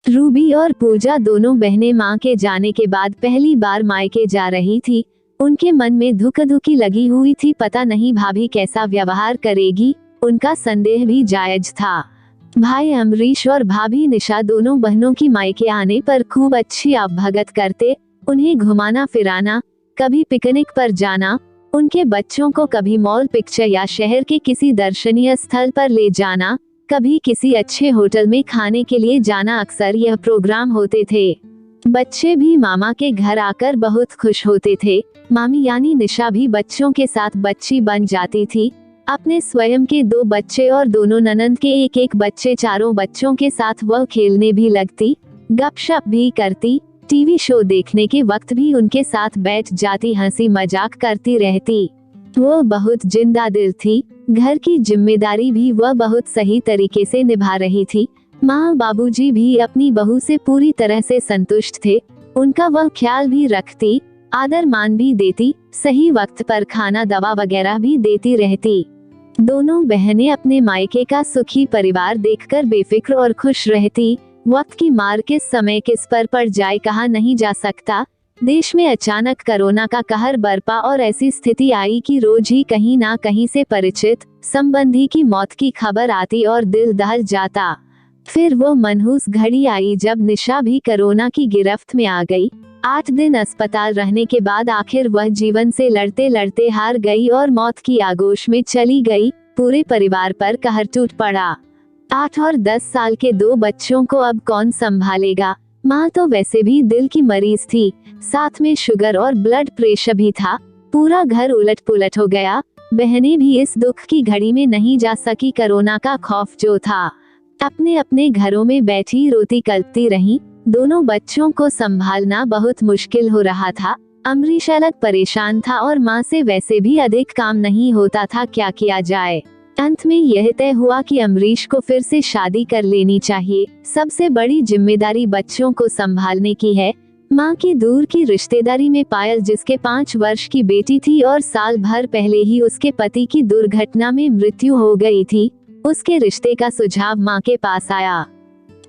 Ruby और पूजा दोनों बहनें मां के जाने के बाद पहली बार मायके जा रही थी। उनके मन में धुकधुकी लगी हुई थी, पता नहीं भाभी कैसा व्यवहार करेगी। उनका संदेह भी जायज था। भाई अमरीश और भाभी निशा दोनों बहनों की मायके आने पर खूब अच्छी आवभगत करते। उन्हें घुमाना फिराना, कभी पिकनिक पर जाना, उनके बच्चों को कभी मॉल पिक्चर या शहर के किसी दर्शनीय स्थल पर ले जाना, कभी किसी अच्छे होटल में खाने के लिए जाना, अक्सर यह प्रोग्राम होते थे। बच्चे भी मामा के घर आकर बहुत खुश होते थे। मामी यानी निशा भी बच्चों के साथ बच्ची बन जाती थी। अपने स्वयं के 2 बच्चे और दोनों ननंद के एक बच्चे, चारों बच्चों के साथ वह खेलने भी लगती, गपशप भी करती। टीवी शो देखने के वक्त भी उनके साथ बैठ जाती, हंसी मजाक करती रहती। वो बहुत जिंदा दिल थी। घर की जिम्मेदारी भी वह बहुत सही तरीके से निभा रही थी। माँ बाबूजी भी अपनी बहू से पूरी तरह से संतुष्ट थे। उनका वह ख्याल भी रखती, आदर मान भी देती, सही वक्त पर खाना दवा वगैरह भी देती रहती। दोनों बहनें अपने मायके का सुखी परिवार देखकर बेफिक्र और खुश रहती। वक्त की मार किस समय किस पर पड़ जाए कहा नहीं जा सकता। देश में अचानक कोरोना का कहर बरपा और ऐसी स्थिति आई कि रोज ही कहीं ना कहीं से परिचित संबंधी की मौत की खबर आती और दिल दहल जाता। फिर वो मनहूस घड़ी आई जब निशा भी कोरोना की गिरफ्त में आ गई। 8 दिन अस्पताल रहने के बाद आखिर वह जीवन से लड़ते लड़ते हार गई और मौत की आगोश में चली गई। पूरे परिवार पर कहर टूट पड़ा। 8 और 10 साल के 2 बच्चों को अब कौन संभालेगा। माँ तो वैसे भी दिल की मरीज थी, साथ में शुगर और ब्लड प्रेशर भी था। पूरा घर उलट पुलट हो गया। बहनें भी इस दुख की घड़ी में नहीं जा सकी। कोरोना का खौफ जो था, अपने अपने घरों में बैठी रोती कल्पती रहीं। दोनों बच्चों को संभालना बहुत मुश्किल हो रहा था। अमरीश अलग परेशान था और माँ से वैसे भी अधिक काम नहीं होता था। क्या किया जाए। अंत में यह तय हुआ कि अमरीश को फिर से शादी कर लेनी चाहिए। सबसे बड़ी जिम्मेदारी बच्चों को संभालने की है। माँ की दूर की रिश्तेदारी में पायल, जिसके 5 वर्ष की बेटी थी और साल भर पहले ही उसके पति की दुर्घटना में मृत्यु हो गई थी, उसके रिश्ते का सुझाव माँ के पास आया।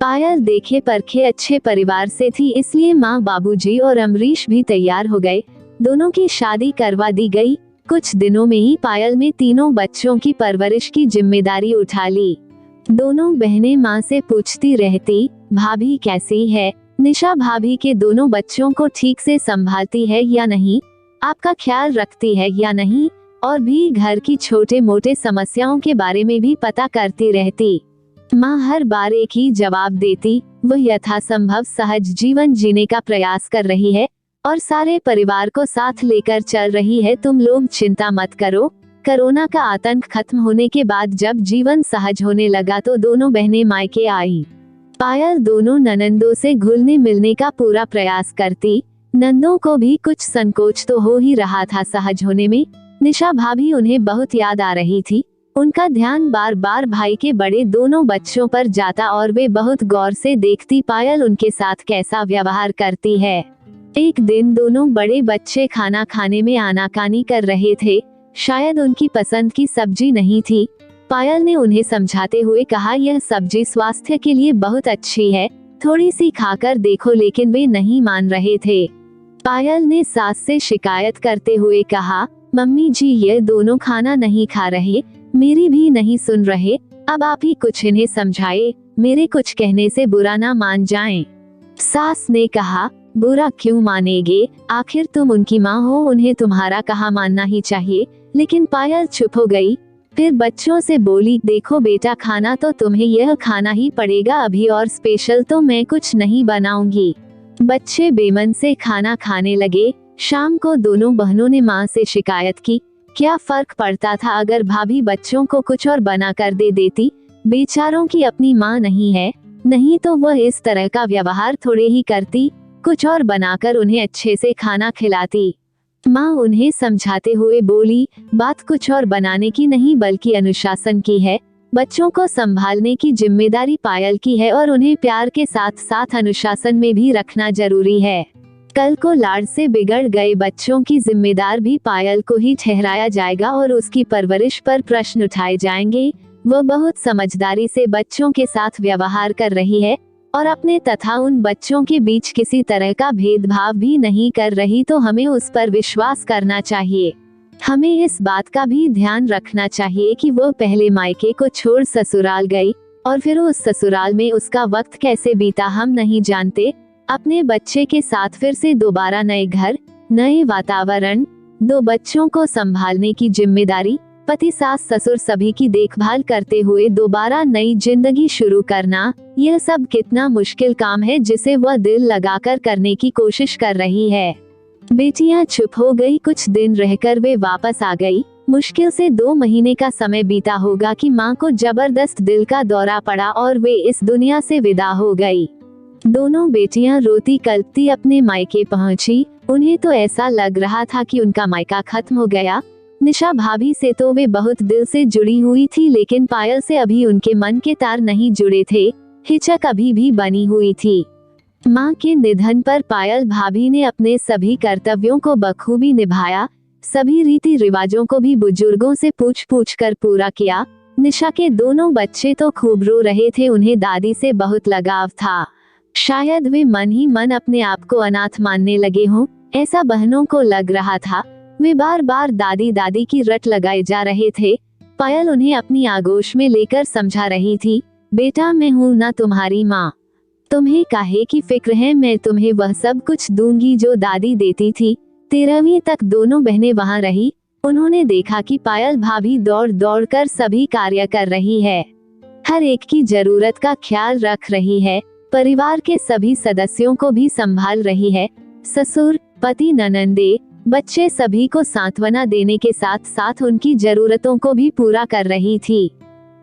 पायल देखे परखे अच्छे परिवार से थी, इसलिए माँ बाबूजी और अमरीश भी तैयार हो गए। दोनों की शादी करवा दी गई। कुछ दिनों में ही पायल में तीनों बच्चों की परवरिश की जिम्मेदारी उठा ली। दोनों बहनें माँ से पूछती रहती, भाभी कैसी है, निशा भाभी के दोनों बच्चों को ठीक से संभालती है या नहीं, आपका ख्याल रखती है या नहीं, और भी घर की छोटे मोटे समस्याओं के बारे में भी पता करती रहती। माँ हर बार एक ही जवाब देती, वह यथासंभव सहज जीवन जीने का प्रयास कर रही है और सारे परिवार को साथ लेकर चल रही है। तुम लोग चिंता मत करो। कोरोना का आतंक खत्म होने के बाद जब जीवन सहज होने लगा तो दोनों बहनें मायके आई। पायल दोनों ननंदों से घुलने मिलने का पूरा प्रयास करती। नंदों को भी कुछ संकोच तो हो ही रहा था सहज होने में। निशा भाभी उन्हें बहुत याद आ रही थी। उनका ध्यान बार बार भाई के बड़े दोनों बच्चों पर जाता और वे बहुत गौर से देखती पायल उनके साथ कैसा व्यवहार करती है। एक दिन दोनों बड़े बच्चे खाना खाने में आनाकानी कर रहे थे। शायद उनकी पसंद की सब्जी नहीं थी। पायल ने उन्हें समझाते हुए कहा, यह सब्जी स्वास्थ्य के लिए बहुत अच्छी है, थोड़ी सी खाकर देखो, लेकिन वे नहीं मान रहे थे। पायल ने सास से शिकायत करते हुए कहा, मम्मी जी ये दोनों खाना नहीं खा रहे, मेरी भी नहीं सुन रहे, अब आप ही कुछ इन्हें समझाए, मेरे कुछ कहने से बुरा ना मान जाएं। सास ने कहा, बुरा क्यों मानेगे, आखिर तुम उनकी माँ हो, उन्हें तुम्हारा कहा मानना ही चाहिए। लेकिन पायल चुप हो गई। फिर बच्चों से बोली, देखो बेटा, खाना तो तुम्हें यह खाना ही पड़ेगा अभी, और स्पेशल तो मैं कुछ नहीं बनाऊंगी। बच्चे बेमन से खाना खाने लगे। शाम को दोनों बहनों ने माँ से शिकायत की। क्या फर्क पड़ता था अगर भाभी बच्चों को कुछ और बना कर दे देती, बेचारों की अपनी माँ नहीं है, नहीं तो वह इस तरह का व्यवहार थोड़े ही करती, कुछ और बनाकर उन्हें अच्छे से खाना खिलाती। माँ उन्हें समझाते हुए बोली, बात कुछ और बनाने की नहीं बल्कि अनुशासन की है। बच्चों को संभालने की जिम्मेदारी पायल की है और उन्हें प्यार के साथ साथ अनुशासन में भी रखना जरूरी है। कल को लाड़ से बिगड़ गए बच्चों की जिम्मेदार भी पायल को ही ठहराया जाएगा और उसकी परवरिश पर प्रश्न उठाए जाएंगे। वह बहुत समझदारी से बच्चों के साथ व्यवहार कर रही है और अपने तथा उन बच्चों के बीच किसी तरह का भेदभाव भी नहीं कर रही, तो हमें उस पर विश्वास करना चाहिए। हमें इस बात का भी ध्यान रखना चाहिए कि वो पहले मायके को छोड़ ससुराल गई और फिर उस ससुराल में उसका वक्त कैसे बीता हम नहीं जानते। अपने बच्चे के साथ फिर से दोबारा नए घर, नए वातावरण, 2 बच्चों को संभालने की जिम्मेदारी, पति सास ससुर सभी की देखभाल करते हुए दोबारा नई जिंदगी शुरू करना, यह सब कितना मुश्किल काम है जिसे वह दिल लगाकर करने की कोशिश कर रही है। बेटियां चुप हो गई। कुछ दिन रहकर वे वापस आ गई। मुश्किल से 2 महीने का समय बीता होगा कि मां को जबरदस्त दिल का दौरा पड़ा और वे इस दुनिया से विदा हो गई। दोनों बेटियां रोती कल्पती अपने मायके पहुंची। उन्हें तो ऐसा लग रहा था कि उनका मायका खत्म हो गया। निशा भाभी से तो वे बहुत दिल से जुड़ी हुई थी, लेकिन पायल से अभी उनके मन के तार नहीं जुड़े थे। हिचक अभी भी बनी हुई थी। मां के निधन पर पायल भाभी ने अपने सभी कर्तव्यों को बखूबी निभाया। सभी रीति रिवाजों को भी बुजुर्गों से पूछ कर पूरा किया। निशा के दोनों बच्चे तो खूब रो रहे थे। उन्हें दादी से बहुत लगाव था। शायद वे मन ही मन अपने आप को अनाथ मानने लगे हों, ऐसा बहनों को लग रहा था। वे बार बार दादी दादी की रट लगाए जा रहे थे। पायल उन्हें अपनी आगोश में लेकर समझा रही थी, बेटा मैं हूँ ना तुम्हारी माँ, तुम्हें काहे की फिक्र है, मैं तुम्हें वह सब कुछ दूंगी जो दादी देती थी। 13वीं तक दोनों बहनें वहाँ रही। उन्होंने देखा कि पायल भाभी दौड़ दौड़ कर सभी कार्य कर रही है, हर एक की जरूरत का ख्याल रख रही है, परिवार के सभी सदस्यों को भी संभाल रही है। ससुर, पति, ननंदे, बच्चे सभी को सांत्वना देने के साथ साथ उनकी जरूरतों को भी पूरा कर रही थी।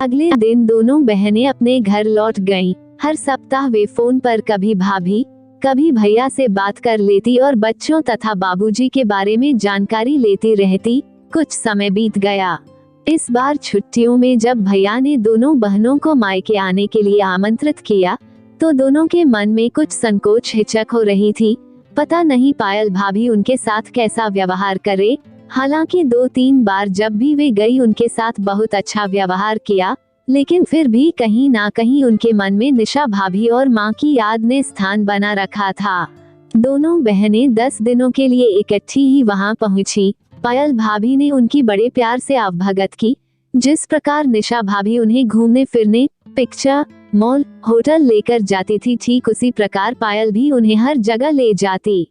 अगले दिन दोनों बहनें अपने घर लौट गईं। हर सप्ताह वे फोन पर कभी भाभी, कभी भैया से बात कर लेती और बच्चों तथा बाबूजी के बारे में जानकारी लेती रहती। कुछ समय बीत गया। इस बार छुट्टियों में जब भैया ने दोनों बहनों को मायके आने के लिए आमंत्रित किया, तो दोनों के मन में कुछ संकोच हिचक हो रही थी। पता नहीं पायल भाभी उनके साथ कैसा व्यवहार करे। हालांकि 2-3 बार जब भी वे गई उनके साथ बहुत अच्छा व्यवहार किया, लेकिन फिर भी कहीं ना कहीं उनके मन में निशा भाभी और मां की याद ने स्थान बना रखा था। दोनों बहनें 10 दिनों के लिए इकट्ठी ही वहां पहुंची। पायल भाभी ने उनकी बड़े प्यार से आवभगत की। जिस प्रकार निशा भाभी उन्हें घूमने फिरने, पिक्चर, मॉल, होटल लेकर जाती थी, ठीक उसी प्रकार पायल भी उन्हें हर जगह ले जाती।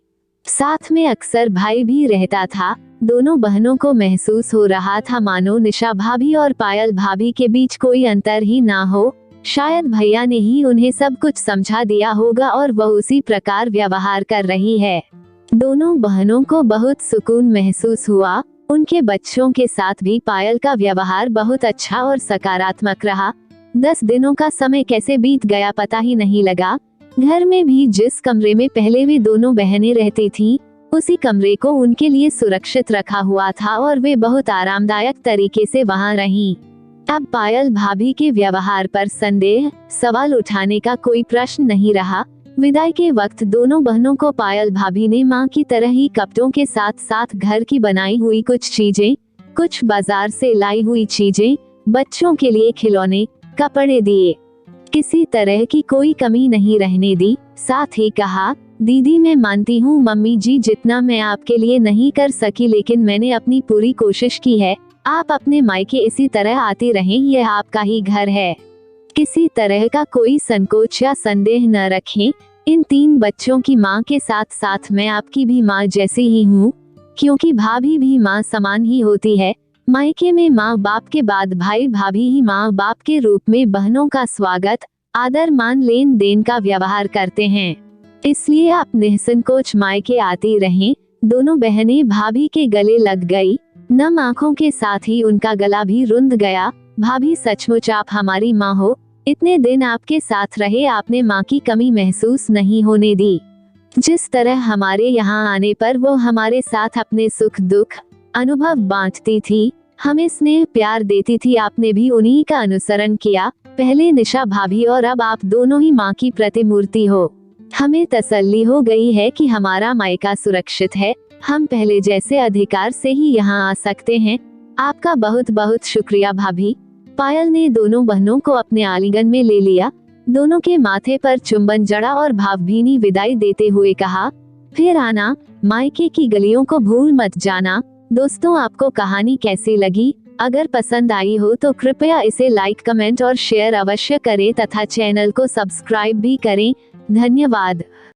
साथ में अक्सर भाई भी रहता था। दोनों बहनों को महसूस हो रहा था मानो निशा भाभी और पायल भाभी के बीच कोई अंतर ही ना हो। शायद भैया ने ही उन्हें सब कुछ समझा दिया होगा और वह उसी प्रकार व्यवहार कर रही है। दोनों बहनों को बहुत सुकून महसूस हुआ। उनके बच्चों के साथ भी पायल का व्यवहार बहुत अच्छा और सकारात्मक रहा। 10 दिनों का समय कैसे बीत गया पता ही नहीं लगा। घर में भी जिस कमरे में पहले वे दोनों बहनें रहती थीं, उसी कमरे को उनके लिए सुरक्षित रखा हुआ था और वे बहुत आरामदायक तरीके से वहां रहीं। अब पायल भाभी के व्यवहार पर संदेह, सवाल उठाने का कोई प्रश्न नहीं रहा। विदाई के वक्त दोनों बहनों को पायल भाभी ने मां की तरह ही कपड़ों के साथ साथ घर की बनाई हुई कुछ चीजें, कुछ बाजार से लाई हुई चीजें, बच्चों के लिए खिलौने, कपड़े दिए। किसी तरह की कोई कमी नहीं रहने दी। साथ ही कहा, दीदी मैं मानती हूँ मम्मी जी जितना मैं आपके लिए नहीं कर सकी, लेकिन मैंने अपनी पूरी कोशिश की है। आप अपने मायके इसी तरह आते रहें, यह आपका ही घर है। किसी तरह का कोई संकोच या संदेह न रखें। इन 3 बच्चों की माँ के साथ साथ मैं आपकी भी माँ जैसी ही हूँ, क्योंकि भाभी भी माँ समान ही होती है। मायके में माँ बाप के बाद भाई भाभी ही माँ बाप के रूप में बहनों का स्वागत, आदर, मान, लेन देन का व्यवहार करते हैं। इसलिए आप निसंकोच मायके आती रहें। दोनों बहनें भाभी के गले लग गई। नम आंखों के साथ ही उनका गला भी रुंध गया। भाभी सचमुच आप हमारी माँ हो। इतने दिन आपके साथ रहे, आपने माँ की कमी महसूस नहीं होने दी। जिस तरह हमारे यहाँ आने पर वो हमारे साथ अपने सुख दुख अनुभव बांटती थी, हमें स्नेह प्यार देती थी, आपने भी उन्हीं का अनुसरण किया। पहले निशा भाभी और अब आप दोनों ही माँ की प्रतिमूर्ति हो। हमें तसल्ली हो गई है कि हमारा मायका सुरक्षित है। हम पहले जैसे अधिकार से ही यहाँ आ सकते हैं। आपका बहुत बहुत शुक्रिया भाभी। पायल ने दोनों बहनों को अपने आलिंगन में ले लिया। दोनों के माथे पर चुंबन जड़ा और भावभीनी विदाई देते हुए कहा, फिर आना, मायके की गलियों को भूल मत जाना। दोस्तों, आपको कहानी कैसी लगी? अगर पसंद आई हो तो कृपया इसे लाइक, कमेंट और शेयर अवश्य करें तथा चैनल को सब्सक्राइब भी करें। धन्यवाद।